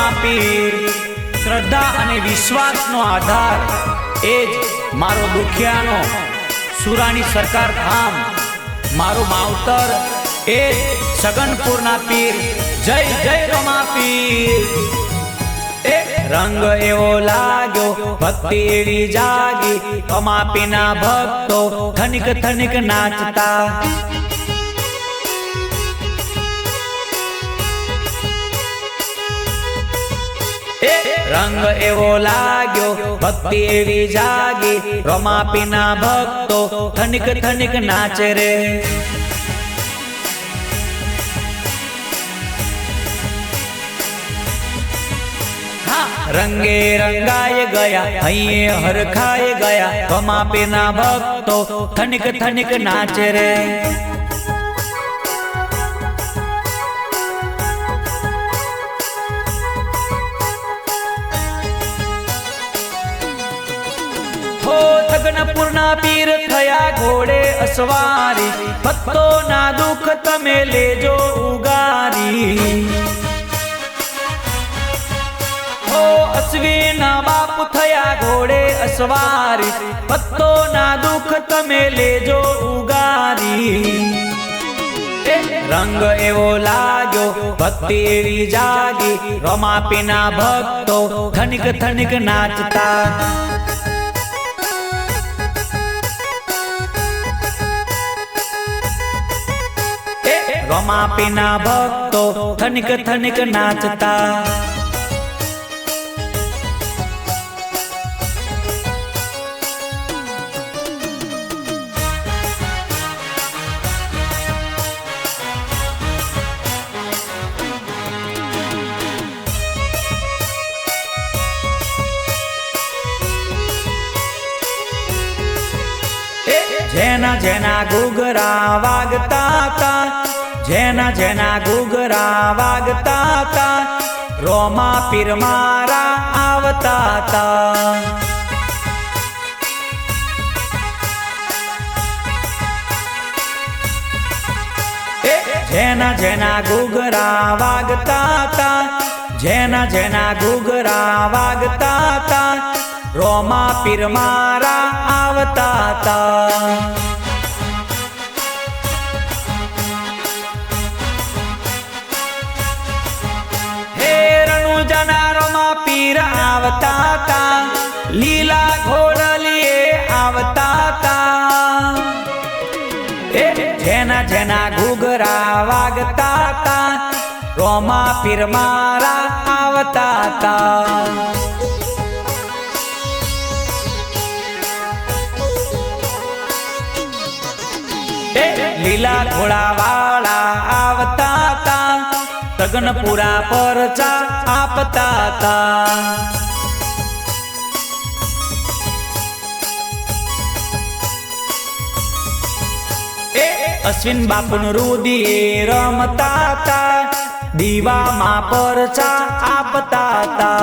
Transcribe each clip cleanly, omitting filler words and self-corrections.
રમાપીર શ્રદ્ધા અને વિશ્વાસનો આધાર એ જ મારો દુખિયાનો સુરાની સરકાર ધામ મારું માવતર એ સગનપુરના પીર જય જય રમાપીર। એ રંગ એવો લાગ્યો ભક્તિ એવી જાગી રમાપીના ભક્તો થનિક થનિક નાચતા। रंग एवो लाग्यो भक्ति एवी जागी रमापीना भक्तो थनिक थनिक नाचे रे। हाँ रंगे रंगाए गया हइये हरखाए गया रमापीना भक्तो थनिक थनिक नाचे रे। सगनपुरना पीर थया घोड़े असवारी भक्तो ना दुख तमे लेजो उगारी। ओ अश्विना बाप थया घोड़े असवारी भक्तो ना दुख तमे लेजो उगारी। रंग एवो लाग्यो भक्ति एवी जागी रमापीना भक्तो थनिक थनिक नाचता। रमापीना भक्तो थनिक थनिक नाचता। जेना जेना घुघरा वागता था जेना जेना घुघरा वागता था रमापीर मारा आवता था। जेना जेना घुघरा वागता था जेना जेना घुघरा वागता था रमापीर मारा आवता था। जना रमापीर आवता था लीला घोड़लिए आवता था। जेना जेना घुघरा वागता था रमापीर मारा आवता था। लीला घोड़ा वाला आवता था सगनपुरा परचा आपता था। अश्विन बापुन रुदिए रमता था दीवा मां परचा आपता था।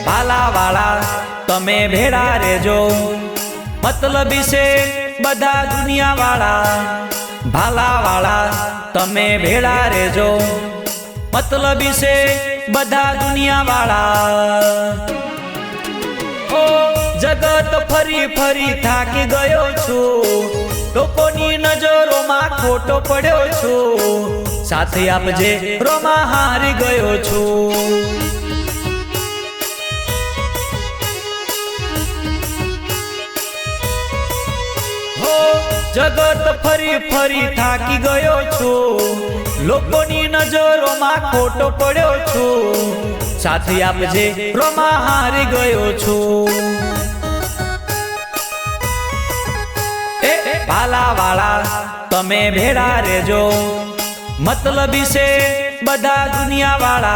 भाला वाला तमे भेड़ा रेजो मतलबी से बधा दुनिया वाला। भाला वाला तमे भेड़ा रेजो मतलबी से बधा दुनिया वाला। ओ जगत फरी फरी थाकी गयो छू लोकोनी नजरो मा खोटो पड्यो छू साथे आपजे रोमा हारी गयो छू। जगत फरी फरी थाकी गयो छू लोकोनी नजरो मा खोटो पड्यो छू साथी आपजे रोमा हारी गयो छू। भाला वाला तमे भेड़ा रेजो मतलबी से बधा दुनिया वाला।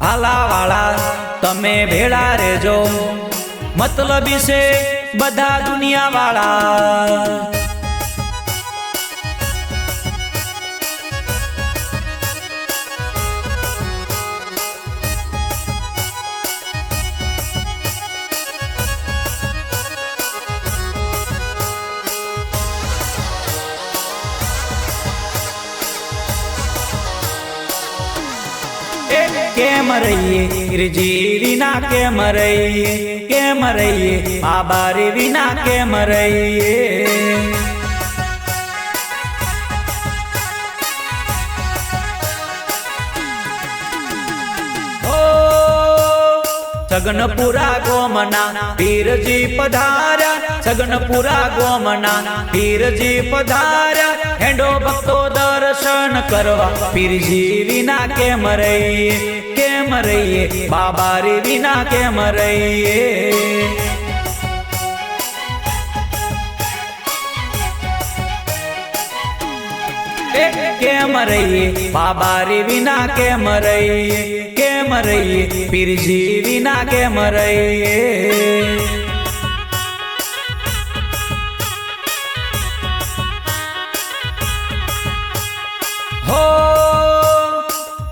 भाला वाला तमे भेड़ा रेजो मतलबी से बधा दुनिया वाला। કેમ રહીએ પીરજી વિના કેમ રહીએ બાબા રે વિના કેમ રહીએ સગનપુરા ગોમના પીરજી પધાર્યા સગનપુરા ગોમના પીરજી પધાર્યા હેંડો ભક્તો દર્શન કરવા પીરજી વિના કેમ રહીએ બાબા રે વિના કેમ રહીએ કેમ રહીએ બાબા રે વિના કેમ રહીએ પીરજી વિના કેમ રહીએ હો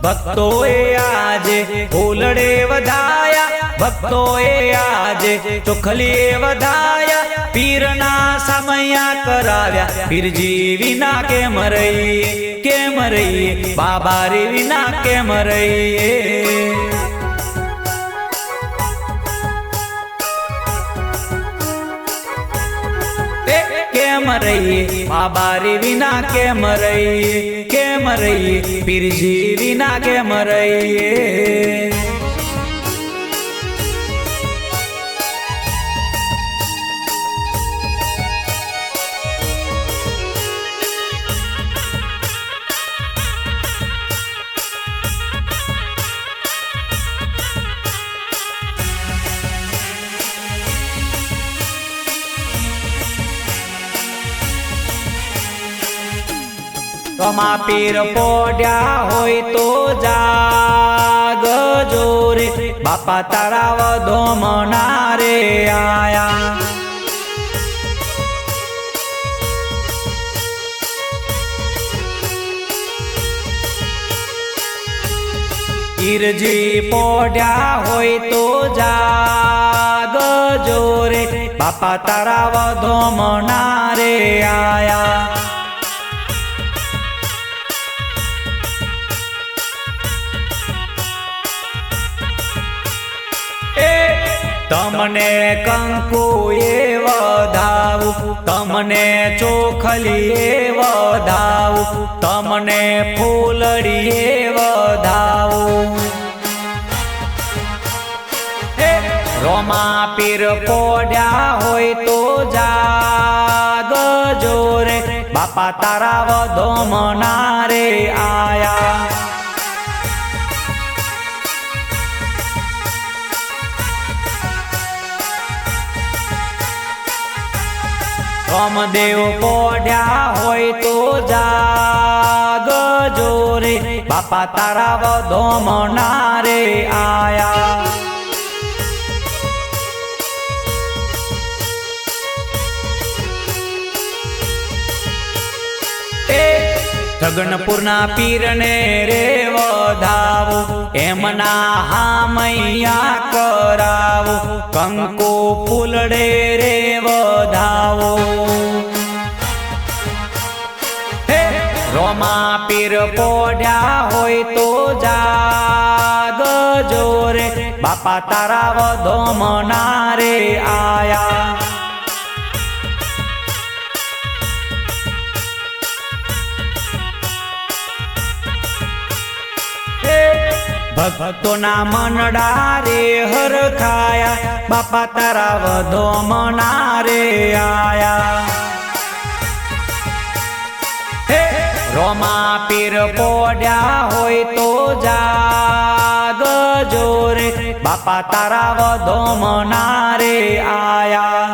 ભક્તોએ આજે ફૂલડે વધાયા ભક્તોએ આજે ચોખલીએ વધાયા પીરના સમયા કરાવ્યા પીરજી વિના કેમ રહીએ બાબા રે વિના કેમ રહીએ કેમ રહીએ બાબા રે વિના કેમ રહીએ પીરજી વિના કેમ રહીએ રમા પીર પોડ્યા હોય તો જાગજો રે બાપા તારા વધોમણા રે આયા પીરજી પોડ્યા હોય તો જાગજો રે બાપા તારા વધોમણા રે આયા તમને કંકુ એ વધાવું તમને ચોખલી એ વધાવું તમને ફૂલડી એ વધાવું રોમા પીર પોડ્યા હોય તો જાગજો રે બાપા તારા વધોમણા રે આયા રામદેવ પોડ્યા હોય તો જાગજો રે બાપા તારા વધોમણા રે આયા સગનપુરના પીરને રે વધાવો એમના હામૈયા કરાવો કંકુ ફૂલડે રે વધાવો રોમા પીર પોડ્યા હોય તો જાગજો રે બાપા તારા વધોમણા રે આયા ભક્તોના મનડા રે હરખાયા બાપા તારા વધોમણા રે આયા રોમા પીર પોડ્યા હોય તો જાગજો રે બાપા તારા વધોમણા રે આયા